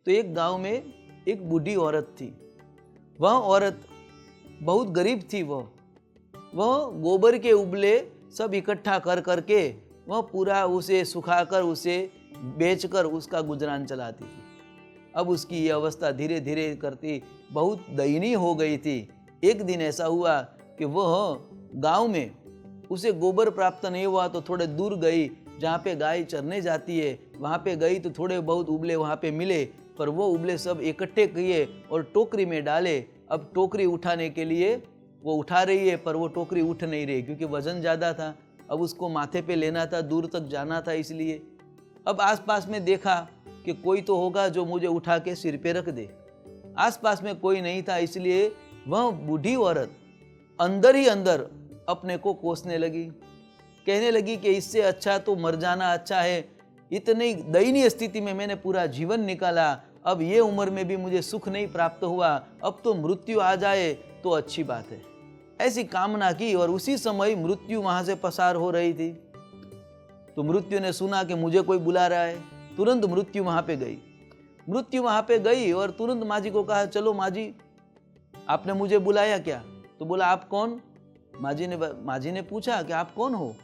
तो एक गांव में एक बूढ़ी औरत थी। वह औरत बहुत गरीब थी। वह गोबर के उबले सब इकट्ठा कर करके वह पूरा उसे सुखाकर उसे बेचकर उसका गुजरान चलाती थी। अब उसकी ये अवस्था धीरे धीरे करती बहुत दयनीय हो गई थी। एक दिन ऐसा हुआ कि वह गांव में उसे गोबर प्राप्त नहीं हुआ तो थोड़े दूर गई, जहाँ पे गाय चरने जाती है वहाँ पे गई तो थोड़े बहुत उबले वहाँ पे मिले, पर वो उबले सब इकट्ठे किए और टोकरी में डाले। अब टोकरी उठाने के लिए वो उठा रही है, पर वो टोकरी उठ नहीं रही क्योंकि वजन ज़्यादा था। अब उसको माथे पे लेना था, दूर तक जाना था, इसलिए अब आसपास में देखा कि कोई तो होगा जो मुझे उठा के सिर पे रख दे। आसपास में कोई नहीं था, इसलिए वह बूढ़ी औरत अंदर ही अंदर अपने को कोसने लगी, कहने लगी कि इससे अच्छा तो मर जाना अच्छा है। इतनी दयनीय स्थिति में मैंने पूरा जीवन निकाला, अब ये उम्र में भी मुझे सुख नहीं प्राप्त हुआ, अब तो मृत्यु आ जाए तो अच्छी बात है, ऐसी कामना की। और उसी समय मृत्यु वहां से पसार हो रही थी। तो मृत्यु ने सुना कि मुझे कोई बुला रहा है, तुरंत मृत्यु वहां पे गई। मृत्यु वहां पे गई और तुरंत माँ जी को कहा, चलो माँ जी आपने मुझे बुलाया क्या? तो बोला आप कौन? माँ जी ने पूछा कि आप कौन हो?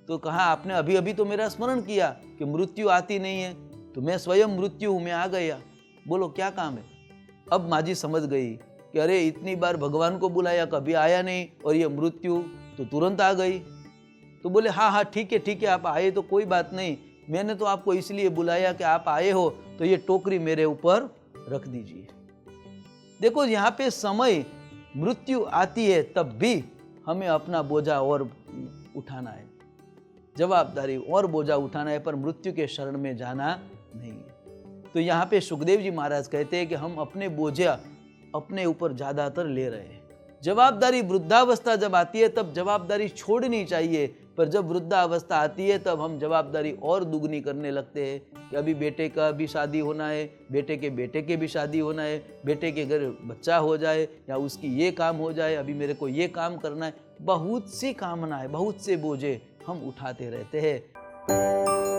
तो कहा आपने अभी अभी तो मेरा स्मरण किया कि मृत्यु आती नहीं है, तो मैं स्वयं मृत्यु हूँ, मैं आ गया, बोलो क्या काम है? अब माँ जी समझ गई कि अरे इतनी बार भगवान को बुलाया कभी आया नहीं और ये मृत्यु तो तुरंत आ गई। तो बोले हाँ हाँ ठीक है आप आए तो कोई बात नहीं, मैंने तो आपको इसलिए बुलाया कि आप आए हो तो ये टोकरी मेरे ऊपर रख दीजिए। देखो यहाँ पे समय मृत्यु आती है तब भी हमें अपना बोझा और उठाना है, जवाबदारी और बोझा उठाना है, पर मृत्यु के शरण में जाना नहीं है। तो यहाँ पे सुखदेव जी महाराज कहते हैं कि हम अपने बोझा अपने ऊपर ज्यादातर ले रहे हैं। जवाबदारी वृद्धावस्था जब आती है तब जवाबदारी छोड़नी चाहिए, पर जब वृद्धावस्था आती है तब हम जवाबदारी और दुगनी करने लगते हैं कि अभी बेटे का भी शादी होना है, बेटे के भी शादी होना है, बेटे के घर बच्चा हो जाए या उसकी ये काम हो जाए, अभी मेरे को ये काम करना है। बहुत सी कामनाएं, बहुत से बोझे हम उठाते रहते हैं।